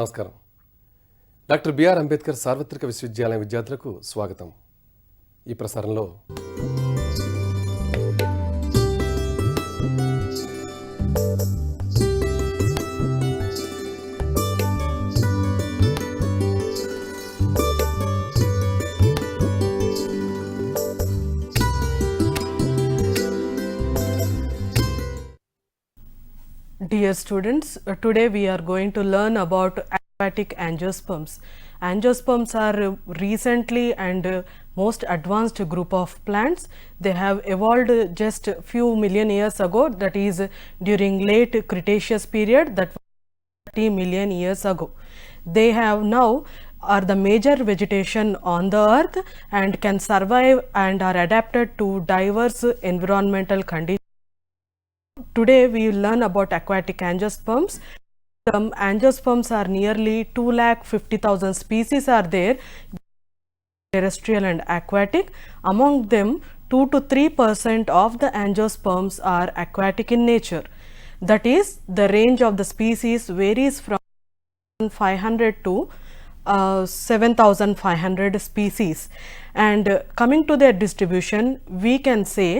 నమస్కారం. Doctor B R Ambedkar సార్వత్రిక విశ్వవిద్యాలయం విద్యార్థులకు స్వాగతం. ఈ ప్రసారంలో Dear students, today we are going to learn about aquatic angiosperms. Angiosperms are recently and most advanced group of plants. They have evolved just few million years ago, that is during late Cretaceous period, that 30 million years ago. They have now are the major vegetation on the earth and can survive and are adapted to diverse environmental conditions. Today we will learn about aquatic angiosperms. Angiosperms are nearly 250,000 species are there, terrestrial and aquatic. Among them 2 to 3% of the angiosperms are aquatic in nature. That is, the range of the species varies from 500 to 7,500 species. And coming to their distribution, we can say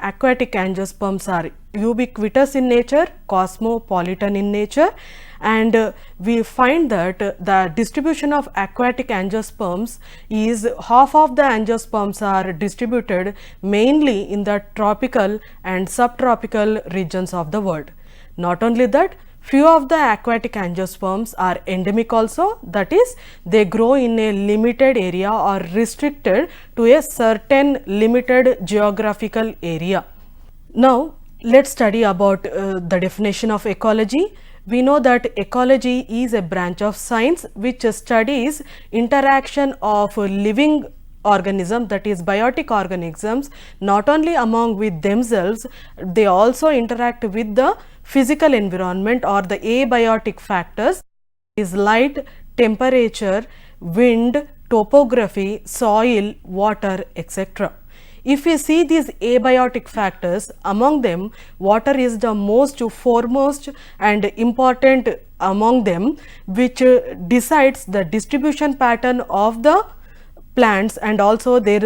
aquatic angiosperms are ubiquitous in nature, cosmopolitan in nature, and we find that the distribution of aquatic angiosperms is half of the angiosperms are distributed mainly in the tropical and subtropical regions of the world. Not only that, few of the aquatic angiosperms are endemic also, that is, they grow in a limited area or restricted to a certain limited geographical area. Now, let's study about the definition of ecology. We know that ecology is a branch of science which studies interaction of living organisms, that is biotic organisms, not only among with themselves, they also interact with the physical environment or the abiotic factors, is light, temperature, wind, topography, soil, water, etc. If we see these abiotic factors, among them water is the most foremost and important among them, which decides the distribution pattern of the plants and also their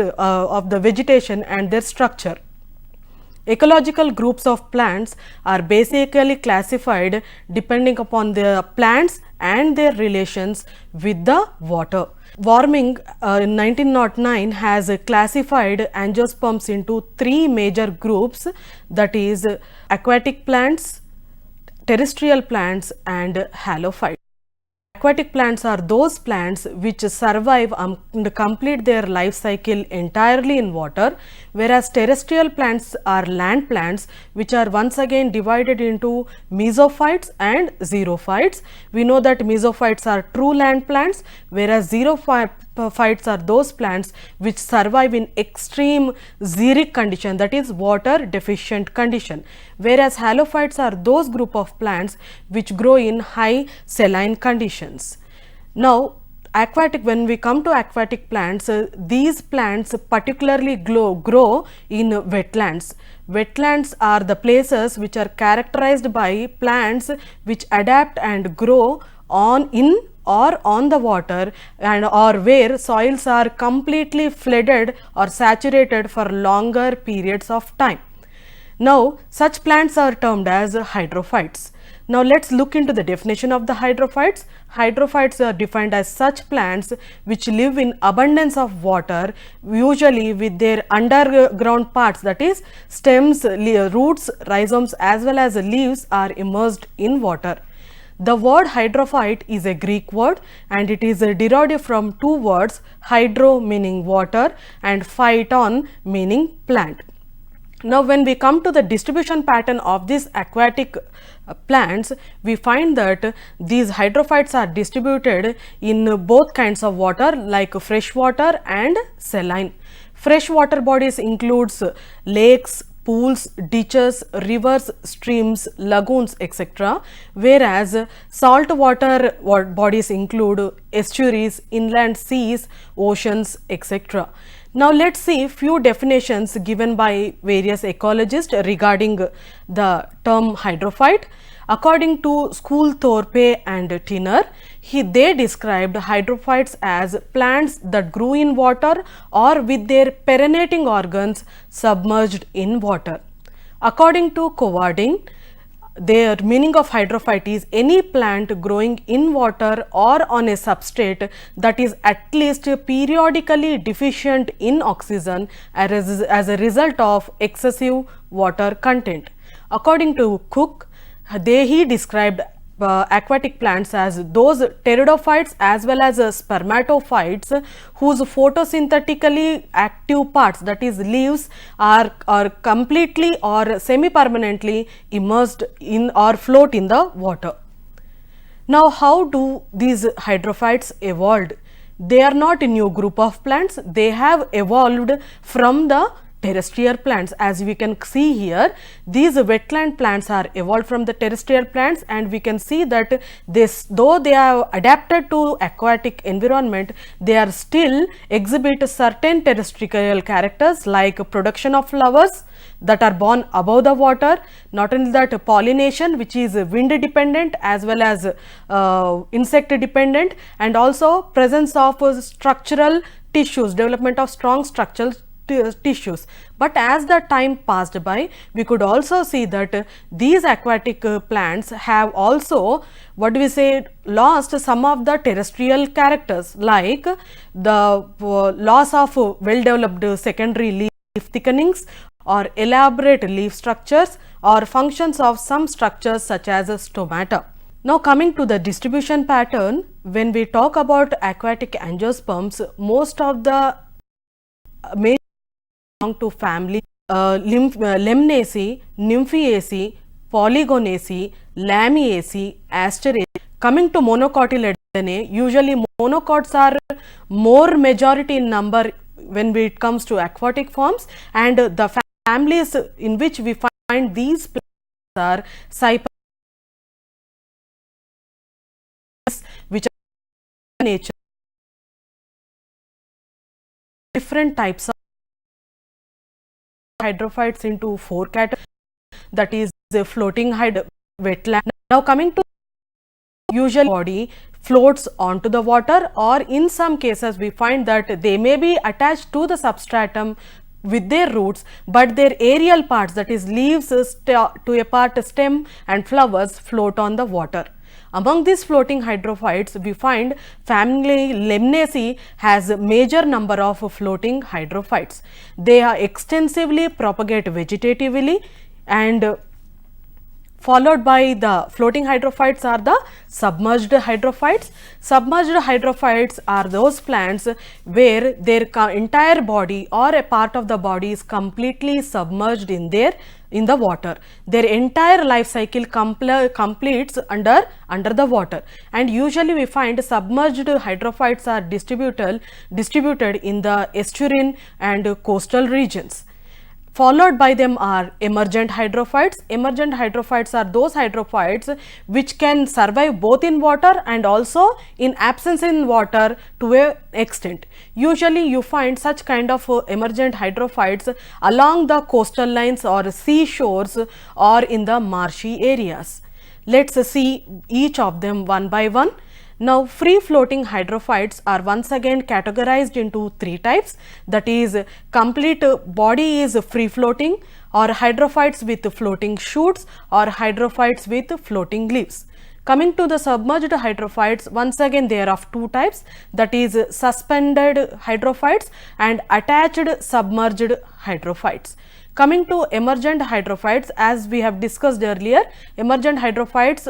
of the vegetation and their structure. Ecological groups of plants are basically classified depending upon the plants and their relations with the water. Warming in 1909 has classified angiosperms into 3 major groups, that is aquatic plants, terrestrial plants and halophytes. Aquatic plants are those plants which survive and complete their life cycle entirely in water, whereas terrestrial plants are land plants which are once again divided into mesophytes and xerophytes. We know that mesophytes are true land plants, whereas xerophytes are those plants which survive in extreme xeric condition, that is water deficient condition, whereas halophytes are those group of plants which grow in high saline conditions. Now, when we come to aquatic plants, these plants particularly grow in wetlands. Wetlands are the places which are characterized by plants which adapt and grow in or on the water, and or where soils are completely flooded or saturated for longer periods of time. Now, such plants are termed as hydrophytes. Now, let's look into the definition of the hydrophytes. Hydrophytes are defined as such plants which live in abundance of water, usually with their underground parts, that is stems, roots, rhizomes as well as leaves are immersed in water. The word hydrophyte is a Greek word and it is derived from 2 words, hydro meaning water and phyton meaning plant. Now, when we come to the distribution pattern of these aquatic plants, we find that these hydrophytes are distributed in both kinds of water, like fresh water and saline. Fresh water bodies includes lakes, pools, ditches, rivers, streams, lagoons, etc. Whereas saltwater bodies include estuaries, inland seas, oceans, etc. Now, let's see few definitions given by various ecologists regarding the term hydrophyte. According to Schoolthorpe and Tinner, they described hydrophytes as plants that grew in water or with their perennating organs submerged in water. According to Covarding, their meaning of hydrophyte is any plant growing in water or on a substrate that is at least periodically deficient in oxygen as a result of excessive water content. According to Cook, he described aquatic plants as those pteridophytes as well as spermatophytes whose photosynthetically active parts, that is leaves, are completely or semi-permanently immersed in or float in the water. Now, how do these hydrophytes evolved? They are not a new group of plants, they have evolved from the terrestrial plants. As we can see here, these wetland plants are evolved from the terrestrial plants, and we can see that though they are adapted to aquatic environment, they are still exhibit certain terrestrial characters like production of flowers that are born above the water, not only that, pollination which is wind dependent as well as insect dependent, and also presence of structural tissues, development of strong structural tissues. But as the time passed by, we could also see that these aquatic plants have also, what do we say, lost some of the terrestrial characters, like the loss of well developed secondary leaf thickenings or elaborate leaf structures or functions of some structures such as stomata. Now, coming to the distribution pattern, when we talk about aquatic angiosperms, most of the major belong to family Lemnaceae, Nymphaceae, Polygonaceae, Lamiaceae, Asteraceae. Coming to monocotyledonnae, usually monocots are more majority in number when it comes to aquatic forms, and the families in which we find these plants are Cyperaceae, which are nature different types of hydrophytes into 4 categories, that is the floating wetland. Now, coming to usual body floats onto the water, or in some cases we find that they may be attached to the substratum with their roots, but their aerial parts, that is leaves to a part stem and flowers, float on the water. Among these floating hydrophytes, we find family Lemnaceae has a major number of floating hydrophytes. They are extensively propagate vegetatively, and followed by the floating hydrophytes are the submerged hydrophytes. Submerged hydrophytes are those plants where their entire body or a part of the body is completely submerged in the water. Their entire life cycle completes under the water, and usually we find submerged hydrophytes are distributed in the estuarine and coastal regions. Followed by them are emergent hydrophytes. Emergent hydrophytes are those hydrophytes which can survive both in water and also in absence in water to an extent. Usually you find such kind of emergent hydrophytes along the coastal lines or seashores or in the marshy areas. Let's see each of them one by one. Now, free floating hydrophytes are once again categorized into 3 types, that is complete body is free floating, or hydrophytes with floating shoots, or hydrophytes with floating leaves. Coming to the submerged hydrophytes, once again they are of 2 types, that is suspended hydrophytes and attached submerged hydrophytes. Coming to emergent hydrophytes, as we have discussed earlier, emergent hydrophytes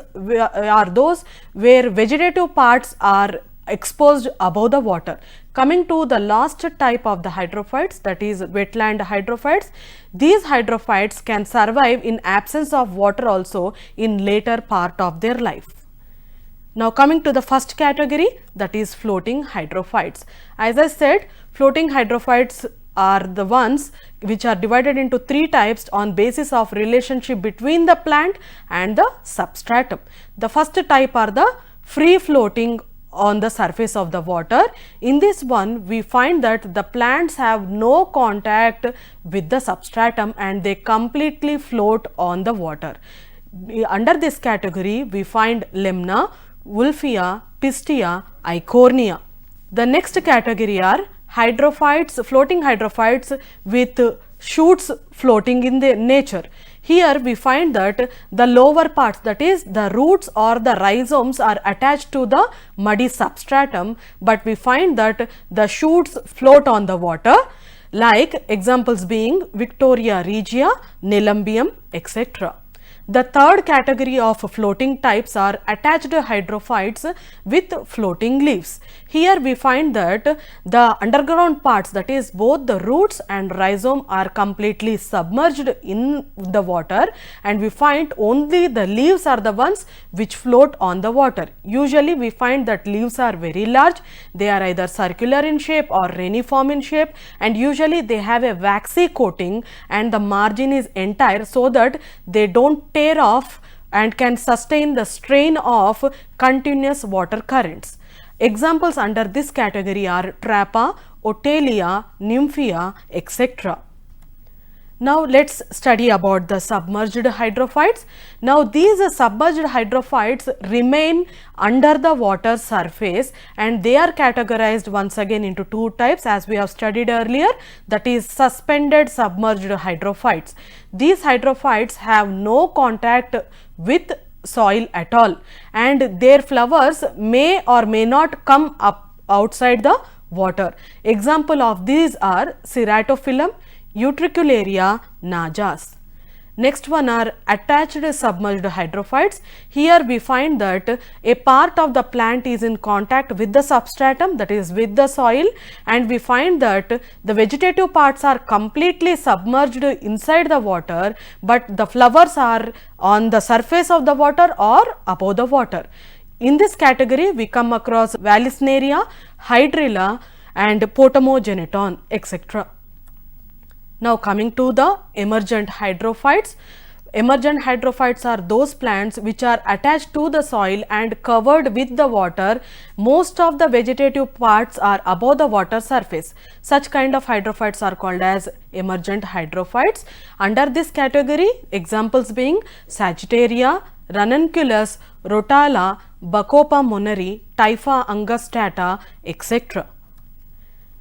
are those where vegetative parts are exposed above the water. Coming to the last type of the hydrophytes, that is wetland hydrophytes, these hydrophytes can survive in absence of water also in later part of their life. Now, coming to the first category, that is floating hydrophytes. As I said, floating hydrophytes are the ones which are divided into 3 types on basis of relationship between the plant and the substratum. The first type are the free floating on the surface of the water. In this one, we find that the plants have no contact with the substratum and they completely float on the water. Under this category, we find lemna, wolffia, pistia, eichhornia. The next category are hydrophytes, floating hydrophytes with shoots floating in the nature. Here we find that the lower parts, that is the roots or the rhizomes, are attached to the muddy substratum, but we find that the shoots float on the water, like examples being Victoria regia, Nelumbium, etc. The third category of floating types are attached hydrophytes with floating leaves. Here we find that the underground parts, that is both the roots and rhizome, are completely submerged in the water, and we find only the leaves are the ones which float on the water. Usually we find that leaves are very large, they are either circular in shape or reniform in shape, and usually they have a waxy coating and the margin is entire, so that they don't tear off and can sustain the strain of continuous water currents. Examples under this category are Trappa, Otelia, Nymphia, etc. Now let's study about the submerged hydrophytes. Now these submerged hydrophytes remain under the water surface, and they are categorized once again into two types, as we have studied earlier, that is suspended submerged hydrophytes. These hydrophytes have no contact with soil at all, and their flowers may or may not come up outside the water. Example of these are Ceratophyllum, Utricularia, Najas. Next one are attached submerged hydrophytes. Here we find that a part of the plant is in contact with the substratum, that is with the soil, and we find that the vegetative parts are completely submerged inside the water, but the flowers are on the surface of the water or above the water. In this category we come across Vallisneria, Hydrilla and Potamogeneton, etc. Now coming to the emergent hydrophytes. Emergent hydrophytes are those plants which are attached to the soil and covered with the water. Most of the vegetative parts are above the water surface. Such kind of hydrophytes are called as emergent hydrophytes. Under this category, examples being Sagittaria, Ranunculus, Rotala, Bacopa moneri, Typha angustata, etc.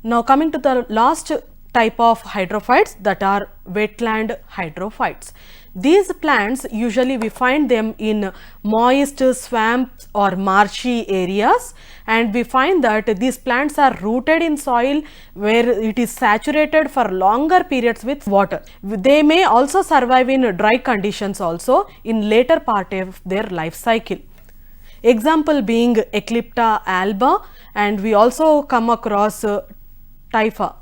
Now coming to the last type of hydrophytes, that are wetland hydrophytes. These plants usually we find them in moist swamps or marshy areas, and we find that these plants are rooted in soil where it is saturated for longer periods with water. They may also survive in dry conditions also in later part of their life cycle. Example being Eclipta alba, and we also come across Typha.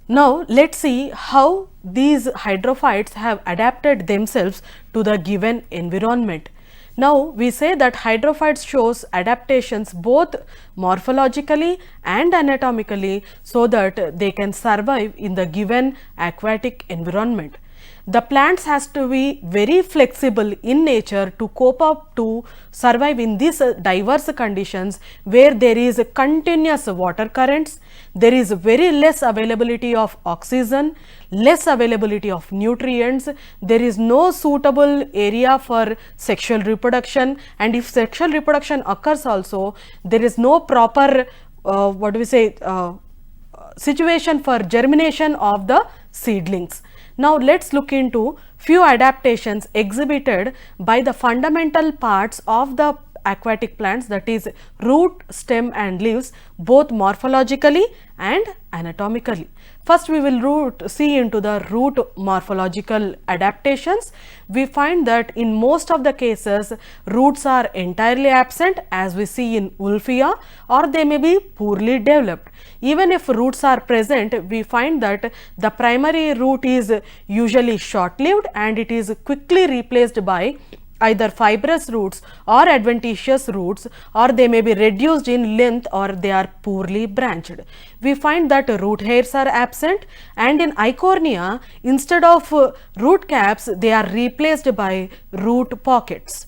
Now let's see how these hydrophytes have adapted themselves to the given environment. Now we say that hydrophytes shows adaptations both morphologically and anatomically, so that they can survive in the given aquatic environment. The plants has to be very flexible in nature to cope up to survive in these diverse conditions where there is continuous water currents, there is very less availability of oxygen, less availability of nutrients, there is no suitable area for sexual reproduction, and if sexual reproduction occurs also, there is no proper situation for germination of the seedlings. Now let's look into few adaptations exhibited by the fundamental parts of the aquatic plants, that is root, stem and leaves, both morphologically and anatomically. First we will see into the root morphological adaptations. We find that in most of the cases roots are entirely absent, as we see in Wolffia, or they may be poorly developed. Even if roots are present, we find that the primary root is usually short-lived and it is quickly replaced by either fibrous roots or adventitious roots, or they may be reduced in length or they are poorly branched. We find that root hairs are absent, and in Eichhornia, instead of root caps, they are replaced by root pockets.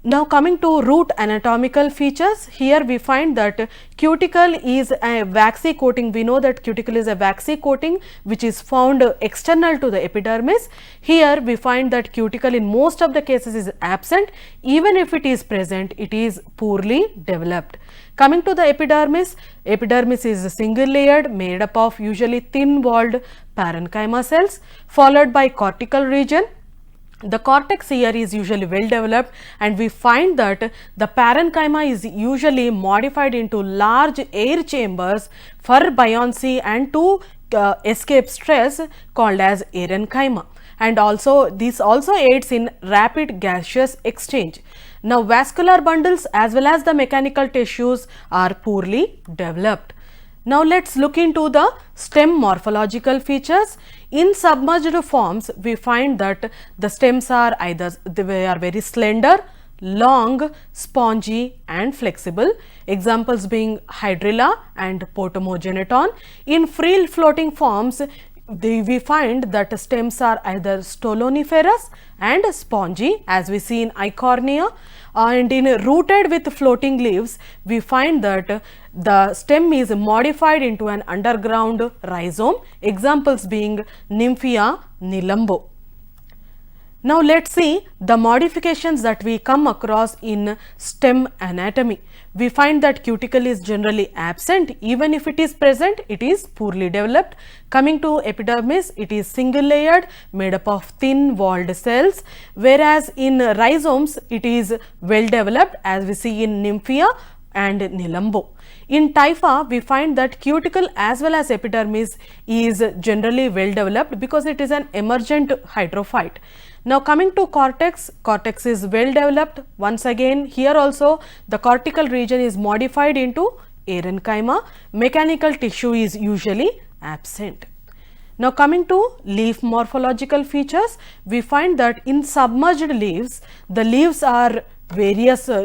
Now coming to root anatomical features, here we find that cuticle is a waxy coating. We know that cuticle is a waxy coating which is found external to the epidermis. Here we find that cuticle in most of the cases is absent. Even if it is present, it is poorly developed. Coming to the epidermis, epidermis is single layered, made up of usually thin walled parenchyma cells, followed by cortical region. The cortex here is usually well developed, and we find that the parenchyma is usually modified into large air chambers for buoyancy and to escape stress, called as aerenchyma, and also this also aids in rapid gaseous exchange. Now vascular bundles as well as the mechanical tissues are poorly developed. Now let's look into the stem morphological features. In submerged forms, we find that the stems are either they are very slender, long, spongy and flexible. Examples being hydrilla and potamogeneton. In free floating forms, we find that stems are either stoloniferous and spongy, as we see in Eichhornia, and in rooted with floating leaves, we find that the stem is modified into an underground rhizome, examples being Nymphia nilambo. Now let's see the modifications that we come across in stem anatomy. We find that cuticle is generally absent. Even if it is present, it is poorly developed. Coming to epidermis, it is single layered, made up of thin walled cells, whereas in rhizomes it is well developed, as we see in Nymphia and nilambo. In Typha, we find that cuticle as well as epidermis is generally well developed because it is an emergent hydrophyte. Now coming to cortex, cortex is well developed. Once again, here also the cortical region is modified into aerenchyma. Mechanical tissue is usually absent. Now coming to leaf morphological features, we find that in submerged leaves, the leaves are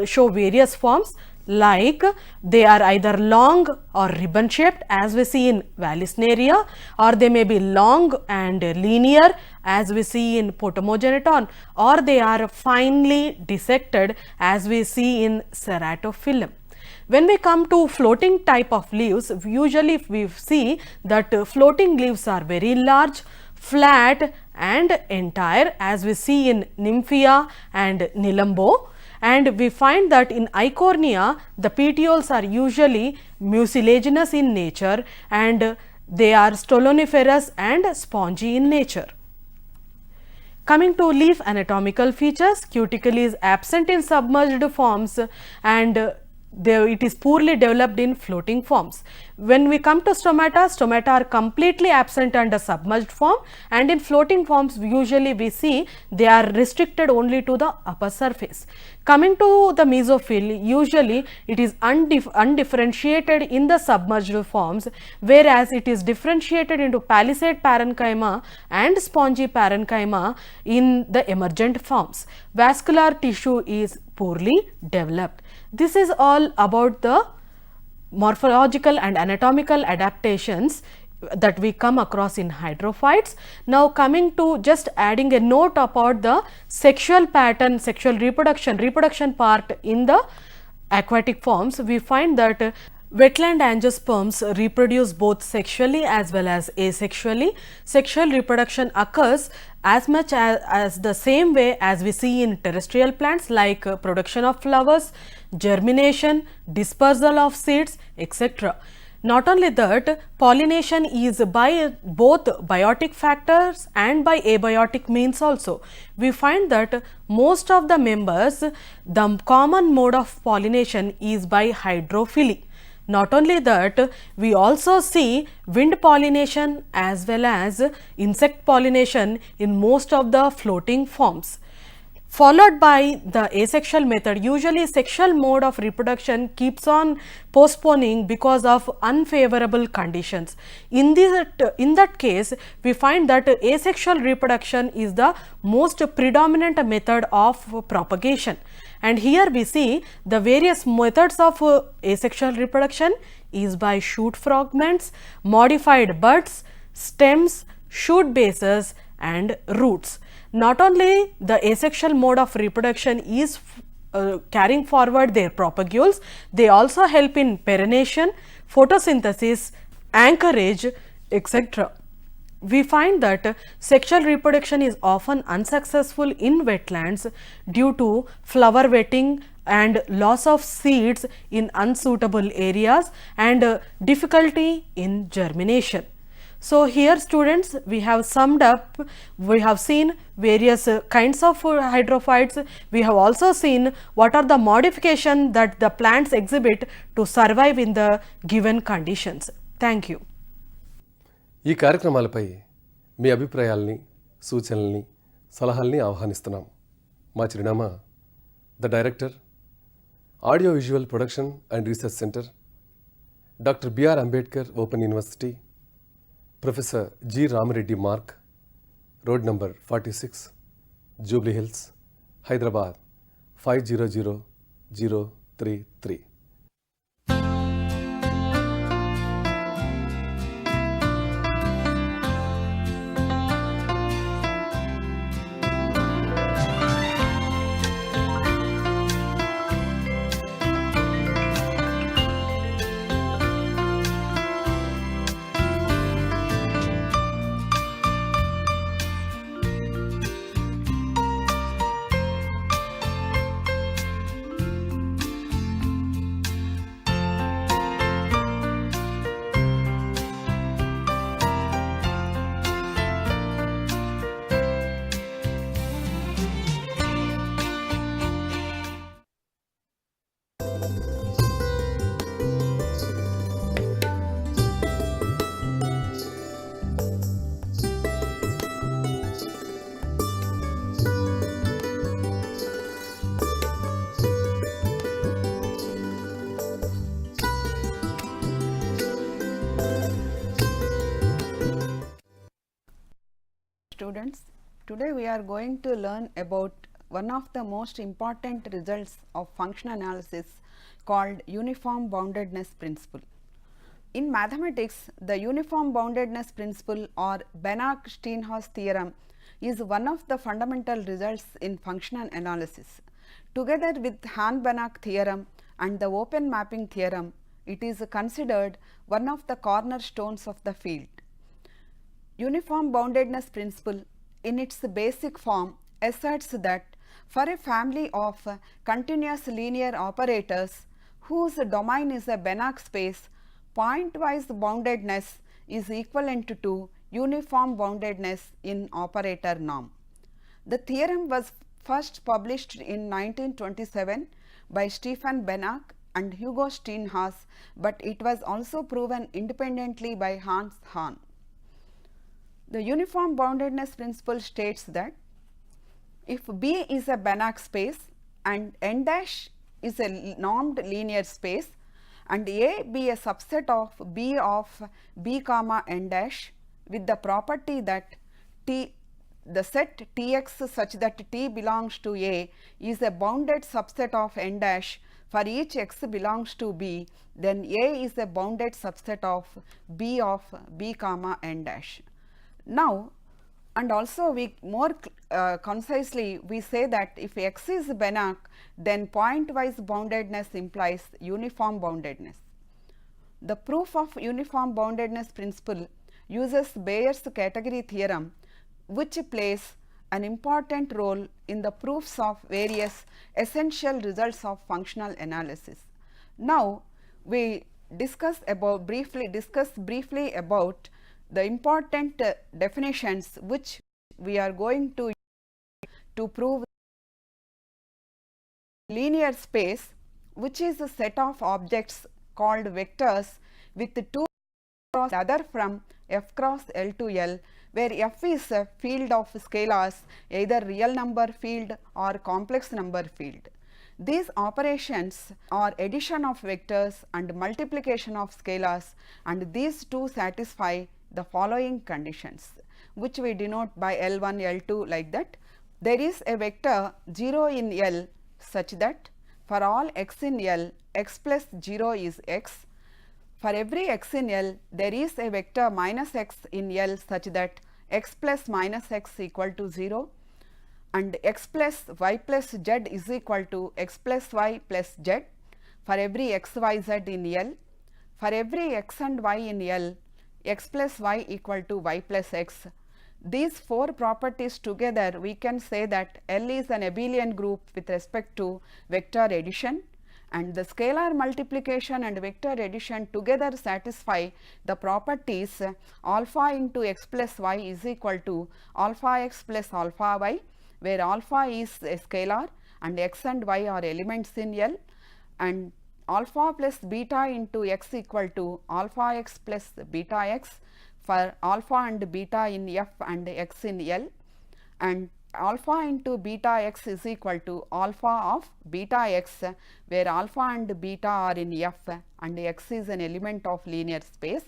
show various forms, like they are either long or ribbon shaped, as we see in Vallisneria, or they may be long and linear, as we see in Potamogeneton, or they are finely dissected, as we see in Ceratophyllum. When we come to floating type of leaves, usually we see that floating leaves are very large, flat and entire, as we see in Nymphia and Nilambo. And we find that in Eichhornia, the petioles are usually mucilaginous in nature and they are stoloniferous and spongy in nature. Coming to leaf anatomical features, cuticle is absent in submerged forms and it is poorly developed in floating forms. When we come to stomata, stomata are completely absent under submerged form, and in floating forms usually we see they are restricted only to the upper surface. Coming to the mesophyll, usually it is undifferentiated in the submerged forms, whereas it is differentiated into palisade parenchyma and spongy parenchyma in the emergent forms. Vascular tissue is poorly developed. This is all about the morphological and anatomical adaptations that we come across in hydrophytes. Now coming to just adding a note about the sexual pattern, sexual reproduction part in the aquatic forms, we find that wetland angiosperms reproduce both sexually as well as asexually. Sexual reproduction occurs as much as the same way as we see in terrestrial plants, like production of flowers, germination, dispersal of seeds, etc. Not only that, pollination is by both biotic factors and by abiotic means also. We find that most of the members, the common mode of pollination is by hydrophily. Not only that, we also see wind pollination as well as insect pollination in most of the floating forms, followed by the asexual method. Usually sexual mode of reproduction keeps on postponing because of unfavorable conditions. In that case, we find that asexual reproduction is the most predominant method of propagation. And here we see the various methods of asexual reproduction is by shoot fragments, modified buds, stems, shoot bases and roots. Not only the asexual mode of reproduction is carrying forward their propagules. They also help in perennation, photosynthesis, anchorage, etc. We find that sexual reproduction is often unsuccessful in wetlands due to flower wetting and loss of seeds in unsuitable areas and difficulty in germination. So here students, we have summed up, we have seen various kinds of hydrophytes. We have also seen what are the modifications that the plants exhibit to survive in the given conditions. Thank you. ఈ కార్యక్రమాలపై మీ అభిప్రాయాల్ని, సూచనల్ని, సలహాల్ని ఆహ్వానిస్తున్నాం. మా చిరునామా the director, audio visual production and research centre, doctor B R Ambedkar open university, professor G Ramireddy Marg, road number 46, Jubilee Hills, Hyderabad 500033. Students, today we are going to learn about one of the most important results of function analysis called uniform boundedness principle. In mathematics, the uniform boundedness principle or Banach-Steinhaus theorem is one of the fundamental results in functional analysis. Together with Hahn-Banach theorem and the open mapping theorem, it is considered one of the cornerstones of the field. Uniform boundedness principle in its basic form asserts that for a family of continuous linear operators whose domain is a Banach space, point-wise boundedness is equivalent to uniform boundedness in operator norm. The theorem was first published in 1927 by Stefan Banach and Hugo Steinhaus, but it was also proven independently by Hans Hahn. The uniform boundedness principle states that if B is a Banach space and N dash is a normed linear space and A be a subset of B comma N dash with the property that the set Tx such that T belongs to A is a bounded subset of N dash for each x belongs to B, then A is a bounded subset of B comma N dash. Now, and also we more concisely we say that if x is Banach, then point-wise boundedness implies uniform boundedness. The proof of uniform boundedness principle uses Bayer's category theorem, which plays an important role in the proofs of various essential results of functional analysis. Now, we discuss briefly about the important definitions which we are going to prove linear space, which is a set of objects called vectors with two cross other from f cross L to L, where f is a field of scalars, either real number field or complex number field. These operations are addition of vectors and multiplication of scalars, and these two satisfy the following conditions, which we denote by L1, L2 like that. There is a vector 0 in L such that for all x in L, x plus 0 is x. For every x in L, there is a vector minus x in L such that x plus minus x equal to 0. and x plus y plus z is equal to x plus y plus z for every x y z in L. For every x and y in L, x plus y equal to y plus x. These four properties together, we can say that L is an abelian group with respect to vector addition, and the scalar multiplication and vector addition together satisfy the properties alpha into x plus y is equal to alpha x plus alpha y, where alpha is a scalar and x and y are elements in L, and alpha plus beta into x equal to alpha x plus beta x for alpha and beta in F and x in L, and alpha into beta x is equal to alpha of beta x, where alpha and beta are in F and x is an element of linear space,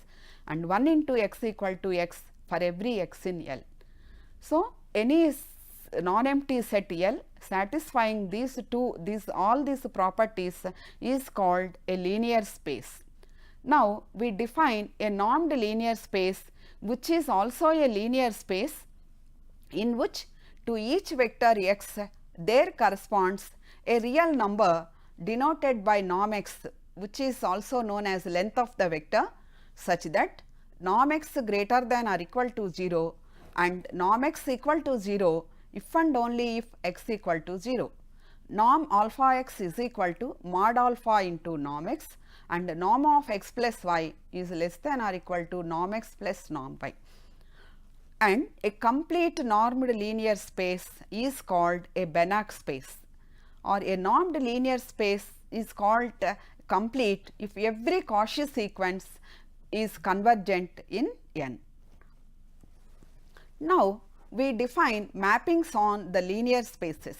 and 1 into x equal to x for every x in L. So, any non-empty set L satisfying all these properties is called a linear space. Now, we define a normed linear space which is also a linear space in which to each vector x there corresponds a real number denoted by norm x, which is also known as length of the vector, such that norm x greater than or equal to 0 and norm x equal to 0 if and only if x equal to 0. Norm alpha x is equal to mod alpha into norm x, and norm of x plus y is less than or equal to norm x plus norm y. And a complete normed linear space is called a Banach space, or a normed linear space is called complete if every Cauchy sequence is convergent in N. Now, we define mappings on the linear spaces,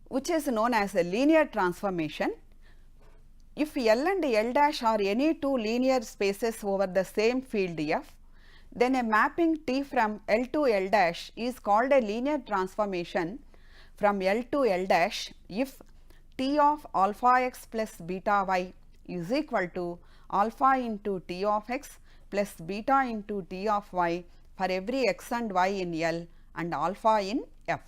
which is known as a linear transformation. If L and L dash are any two linear spaces over the same field F, then a mapping T from L to L dash is called a linear transformation from L to L dash if T of alpha x plus beta y is equal to alpha into T of x plus beta into T of y for every x and y in L and alpha in F.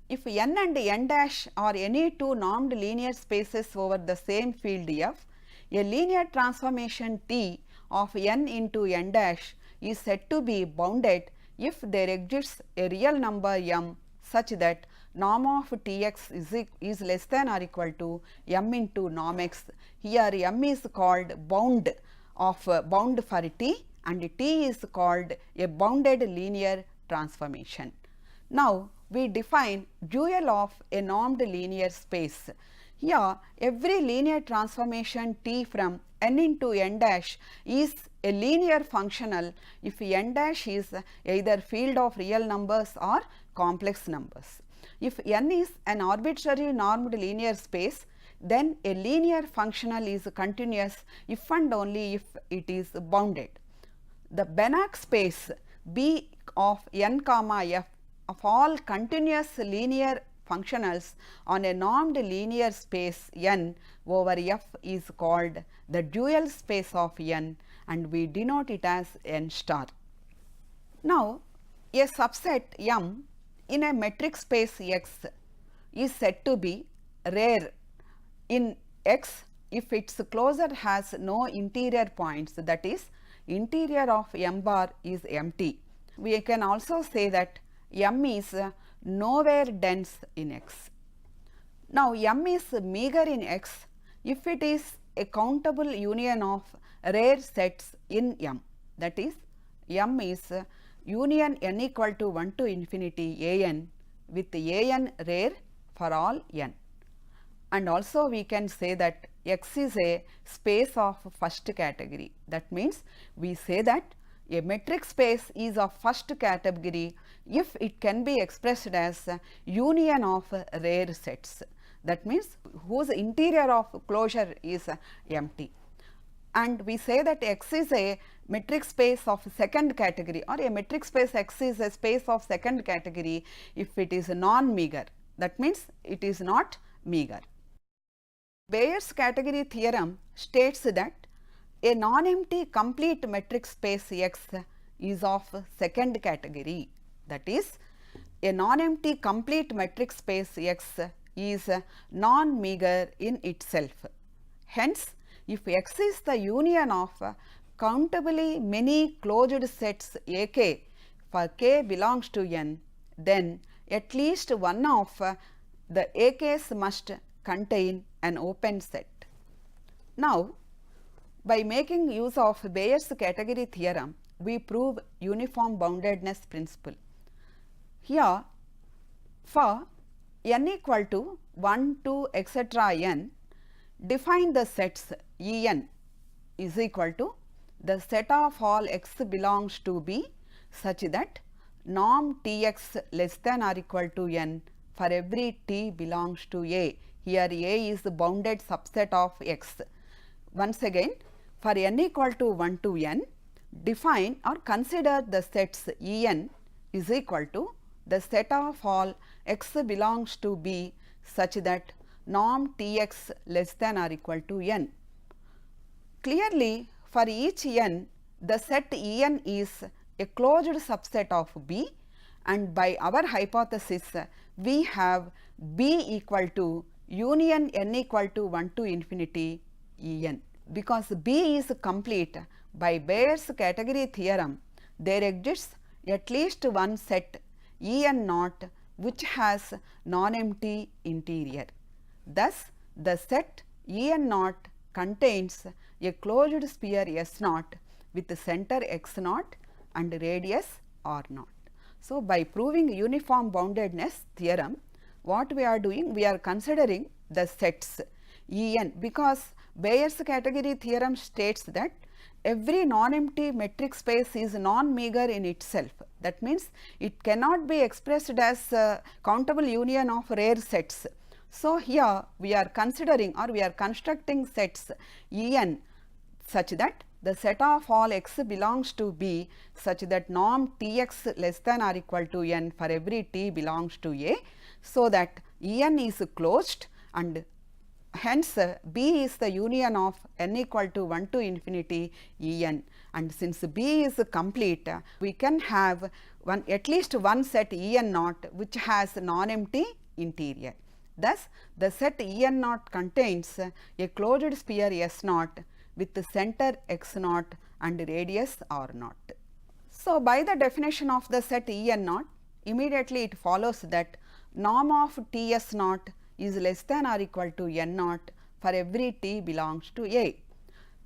If N and N dash are any two normed linear spaces over the same field F, a linear transformation T of N into N dash is said to be bounded if there exists a real number M such that norm of Tx is less than or equal to M into norm x. Here M is called bound for T, and T is called a bounded linear transformation. Now, we define dual of a normed linear space. Here, every linear transformation T from N into N dash is a linear functional if N dash is either field of real numbers or complex numbers. If N is an arbitrary normed linear space, then a linear functional is continuous if and only if it is bounded. The Banach space B of N comma F of all continuous linear functionals on a normed linear space N over F is called the dual space of N, and we denote it as N star. Now, a subset M in a metric space X is said to be rare in X if its closure has no interior points, that is, interior of M bar is empty. We can also say that M is nowhere dense in X. Now, M is meager in X if it is a countable union of rare sets in M, that is, M is union n equal to 1 to infinity a n with a n rare for all n. And also we can say that X is a space of first category. That means, we say that a metric space is of first category if it can be expressed as union of rare sets. That means, whose interior of closure is empty. And we say that X is a metric space of second category, or a metric space X is a space of second category if it is non-meager. That means, it is not meager. Bayer's category theorem states that a non-empty complete metric space X is of second category. That is, a non-empty complete metric space X is non-meager in itself. Hence, if X is the union of countably many closed sets AK for K belongs to N, then at least one of the AKs must contain an open set. Now, by making use of Bayes' category theorem, we prove uniform boundedness principle. Here, for n equal to 1, 2, etc. n, define the sets E n is equal to the set of all x belongs to B such that norm T x less than or equal to n for every t belongs to A. Here A is the bounded subset of x. Once again, for n equal to 1 to n, define or consider the sets E n is equal to the set of all x belongs to B such that norm T x less than or equal to n. Clearly, for each n, the set E n is a closed subset of B, and by our hypothesis, we have B equal to union n equal to 1 to infinity E n. Because B is complete, by Bayes' category theorem, there exists at least one set E n naught which has non-empty interior. Thus, the set E n naught contains a closed sphere S naught with the center x naught and radius r naught. So, by proving uniform boundedness theorem, what we are doing? We are considering the sets E n, because Bayes' category theorem states that every non-empty metric space is non-meager in itself. That means, it cannot be expressed as a countable union of rare sets. So, here we are considering or we are constructing sets E n such that the set of all x belongs to B such that norm T x less than or equal to n for every t belongs to A, so that E n is closed, and hence B is the union of n equal to 1 to infinity E n, and since B is complete, we can have at least one set E n naught which has non-empty interior. Thus, the set E n naught contains a closed sphere S naught with the center x naught and radius r naught. So, by the definition of the set E n naught, immediately it follows that norm of T s naught is less than or equal to n naught for every t belongs to A.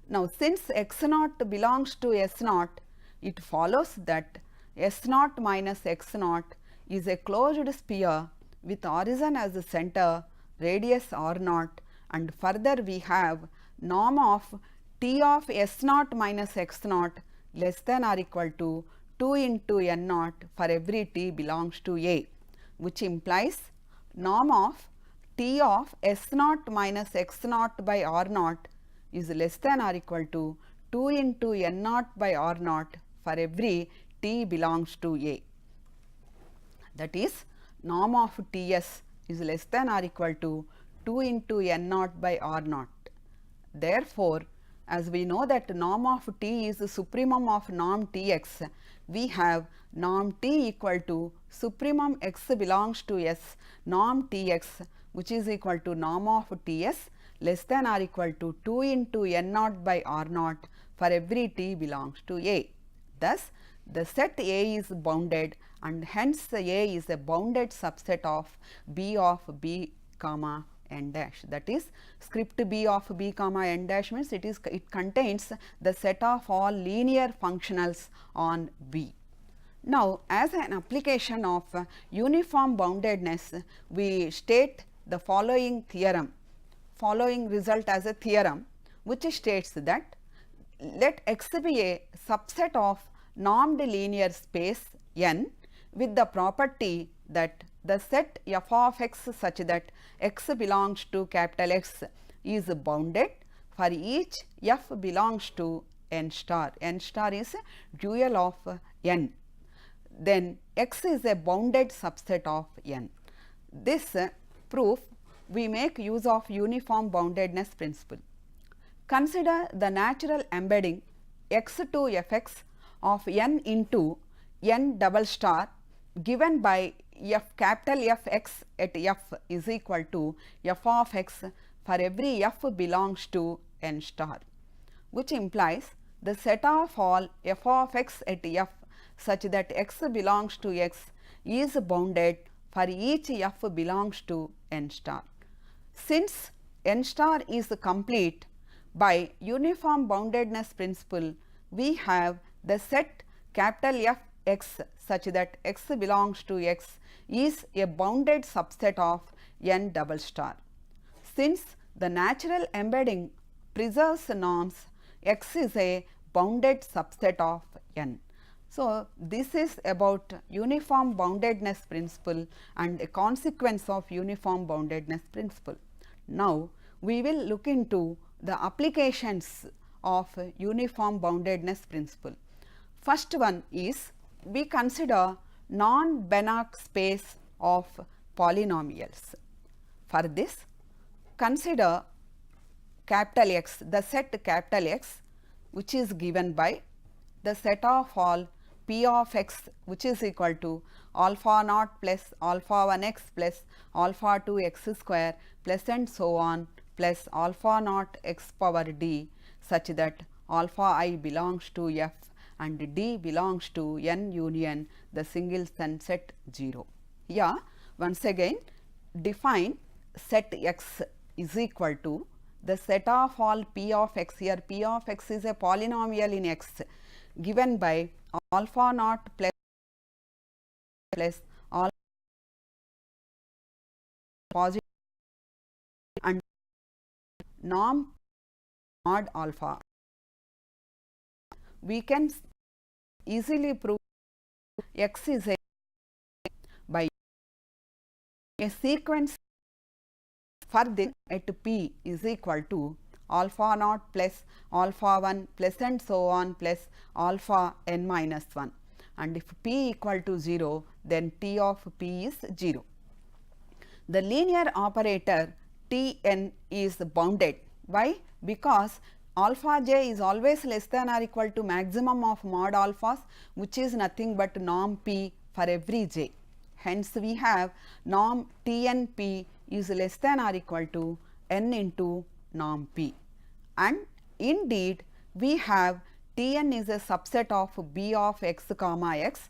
Now, since x naught belongs to S naught, it follows that S naught minus x naught is a closed sphere with origin as the center, radius r naught, and further we have norm of T of S naught minus x naught less than or equal to 2 into n naught for every t belongs to A, which implies norm of T of S naught minus x naught by r naught is less than or equal to 2 into n naught by r naught for every t belongs to A. That is, norm of T s is less than or equal to 2 into n naught by r naught. Therefore, as we know that norm of T is the supremum of norm T x, we have norm T equal to supremum x belongs to S norm T x, which is equal to norm of T s less than or equal to 2 into n naught by r naught for every t belongs to A. Thus, the set A is bounded, and hence A is a bounded subset of B of B comma n dash. That is, script B of B comma n dash means it contains the set of all linear functionals on B. Now, as an application of uniform boundedness, we state the following result as a theorem, which states that let X be a subset of normed linear space N with the property that the set f of x such that x belongs to capital X is bounded for each f belongs to n star. N star is a dual of n. Then X is a bounded subset of n. This proof we make use of uniform boundedness principle. Consider the natural embedding x to f x of n into n double star given by capital F x at F is equal to f of x for every f belongs to n star, which implies the set of all f of x at F such that x belongs to x is bounded for each f belongs to n star. Since n star is complete, by uniform boundedness principle, we have the set capital F x such that x belongs to x is a bounded subset of n double star. Since the natural embedding preserves norms, x is a bounded subset of n. So, this is about uniform boundedness principle and a consequence of uniform boundedness principle. Now, we will look into the applications of uniform boundedness principle. First one is we consider non-Banach space of polynomials. For this, consider capital X, the set capital X, which is given by the set of all p of x, which is equal to alpha naught plus alpha 1 x plus alpha 2 x square plus and so on plus alpha naught x power d, such that alpha I belongs to F and d belongs to n union the singleton set 0. Here once again define set x is equal to the set of all p of x. Here p of x is a polynomial in x given by alpha naught plus alpha positive and norm mod alpha. We can easily prove x is a by a sequence for this at p is equal to alpha naught plus alpha 1 plus and so on plus alpha n minus 1, and if p equal to 0, then t of p is 0. The linear operator T n is bounded. Why? Because alpha j is always less than or equal to maximum of mod alphas, which is nothing but norm p for every j. Hence, we have norm T n p is less than or equal to n into norm p, and indeed we have T n is a subset of b of x comma x,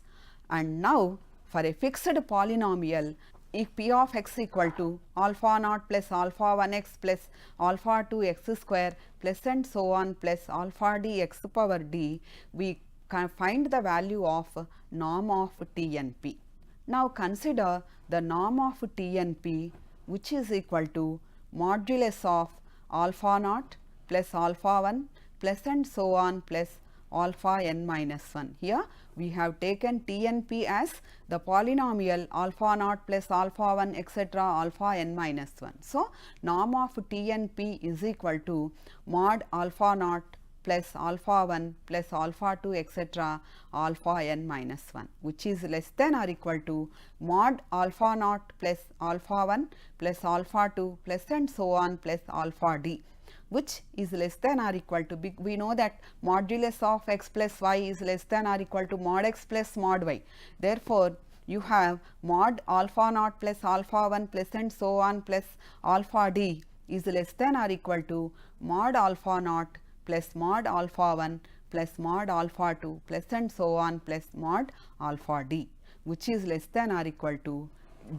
and now for a fixed polynomial, if p of x equal to alpha naught plus alpha 1 x plus alpha 2 x square plus and so on plus alpha d x power d, we can find the value of norm of T n p. Now, consider the norm of T n p, which is equal to modulus of alpha naught plus alpha 1 plus and so on plus alpha n minus 1. Here we have taken T n p as the polynomial alpha naught plus alpha 1 etc. alpha n minus 1. So, norm of T n p is equal to mod alpha naught plus alpha 1 plus alpha 2 etc. alpha n minus 1, which is less than or equal to mod alpha naught plus alpha 1 plus alpha 2 plus and so on plus alpha d, which is less than or equal to, we know that modulus of x plus y is less than or equal to mod x plus mod y. Therefore, you have mod alpha naught plus alpha 1 plus and so on plus alpha d is less than or equal to mod alpha naught plus mod alpha 1 plus mod alpha 2 plus and so on plus mod alpha d, which is less than or equal to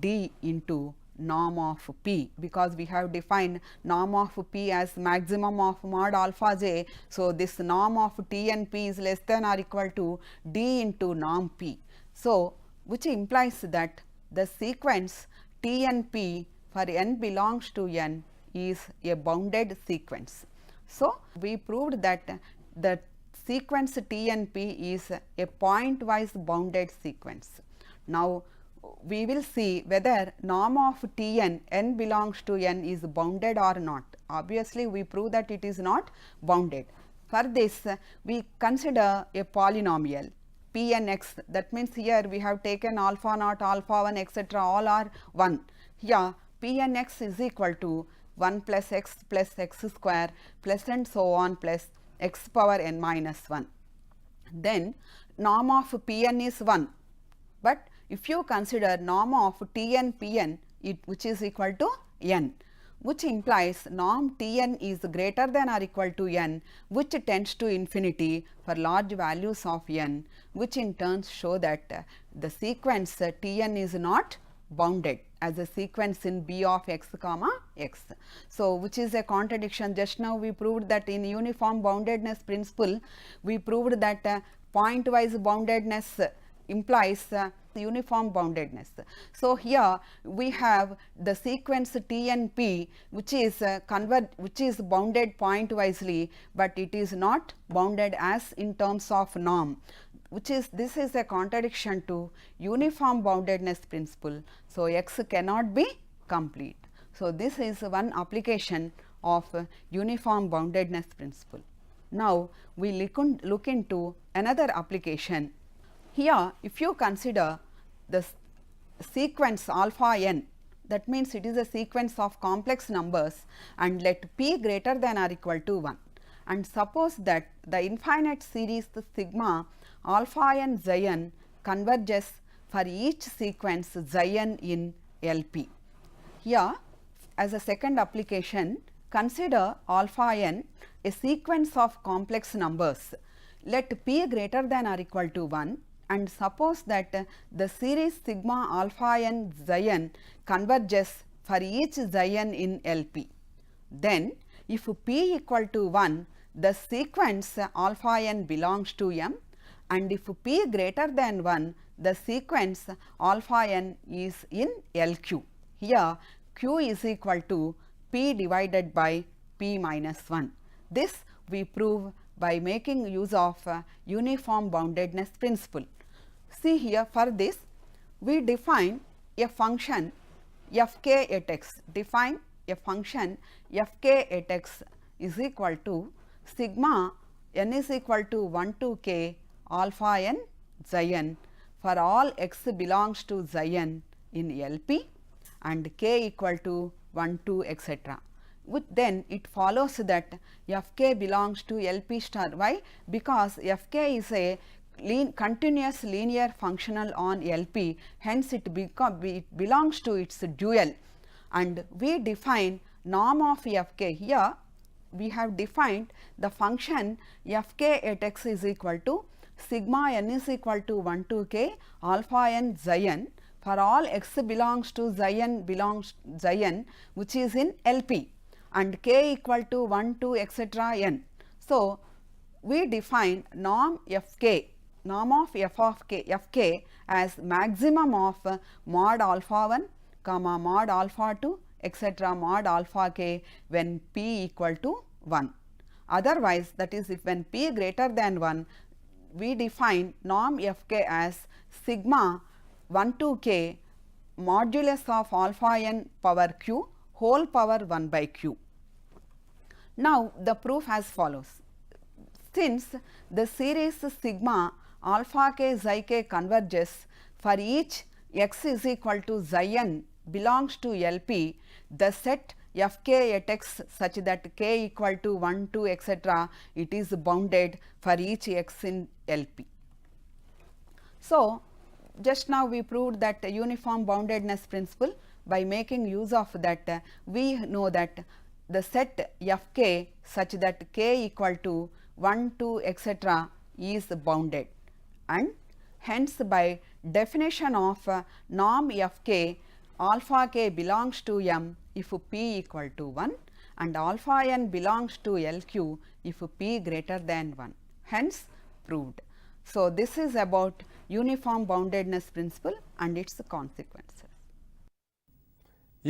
d into norm of p, because we have defined norm of p as maximum of mod alpha j. So, this norm of T n p is less than or equal to d into norm p. So, which implies that the sequence T n p for n belongs to n is a bounded sequence. So, we proved that the sequence T n p is a pointwise bounded sequence. Now, we will see whether norm of T n belongs to n is bounded or not. Obviously, we prove that it is not bounded. For this, we consider a polynomial p n x, that means here we have taken alpha naught, alpha 1 etc. all are 1. Here p n x is equal to 1 plus x square plus and so on plus x power n minus 1. Then norm of p n is 1, but if you consider norm of Tn Pn which is equal to n, which implies norm Tn is greater than or equal to n, which tends to infinity for large values of n, which in turn show that the sequence Tn is not bounded as a sequence in B of x comma x. So, which is a contradiction. Just now we proved that in uniform boundedness principle, we proved that point-wise boundedness implies uniform boundedness. So, here we have the sequence TNP which is which is bounded point wisely, but it is not bounded as in terms of norm, which is this is a contradiction to uniform boundedness principle. So, x cannot be complete. So, this is one application of uniform boundedness principle. Now, we look into another application. Here, if you consider the sequence alpha n, that means it is a sequence of complex numbers, and let p greater than or equal to 1, and suppose that the infinite series sigma alpha n xi n converges for each sequence xi n in LP. Here, as a second application, consider alpha n a sequence of complex numbers. Let p greater than or equal to 1, and suppose that the series sigma alpha n xi n converges for each xi n in LP. Then, if p equal to 1, the sequence alpha n belongs to M, and if p greater than 1, the sequence alpha n is in LQ. Here, Q is equal to p divided by p minus 1. This we prove by making use of uniform boundedness principle. See here, for this we define a function fk at x, define a function fk at x is equal to sigma n is equal to 1 to k alpha n xi n for all x belongs to xi n in LP, and k equal to 1 to etc. With then it follows that fk belongs to LP star. Why? Because fk is a continuous linear functional on LP, hence it belongs to its dual, and we define norm of fk. Here we have defined the function fk at x is equal to sigma n is equal to 1 to k alpha n xi n for all x belongs to xi n which is in LP, and k equal to 1 to etc. n. So, we define norm fk, norm of fk as maximum of mod alpha 1 comma mod alpha 2 etc. mod alpha k when p equal to 1. Otherwise, that is, if when p greater than 1, we define norm fk as sigma 1 to k modulus of alpha n power q whole power 1 by q. Now, the proof as follows. Since the series sigma alpha k xi k converges for each x is equal to xi n belongs to LP, the set fk at x such that k equal to 1 to etc. it is bounded for each x in LP. So, just now we proved that uniform boundedness principle. By making use of that, we know that the set fk such that k equal to 1 to etc. is bounded, and hence by definition of norm fk, alpha k belongs to M if p equal to 1, and alpha n belongs to LQ if p greater than 1, hence proved. So, this is about uniform boundedness principle and its consequences.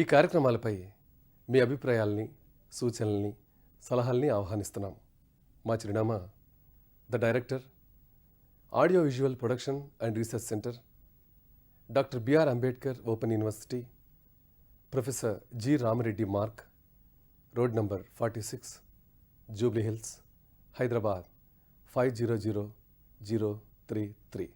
ఈ కార్యక్రమాలపై మీ అభిప్రాయాల్ని, సూచనల్ని, సలహాల్ని ఆహ్వానిస్తున్నాం. మా చిరునామా the director, audio visual production and research centre, doctor B R Ambedkar open university, professor G Ramareddy Marg, road number 46, Jubilee Hills, Hyderabad 500033.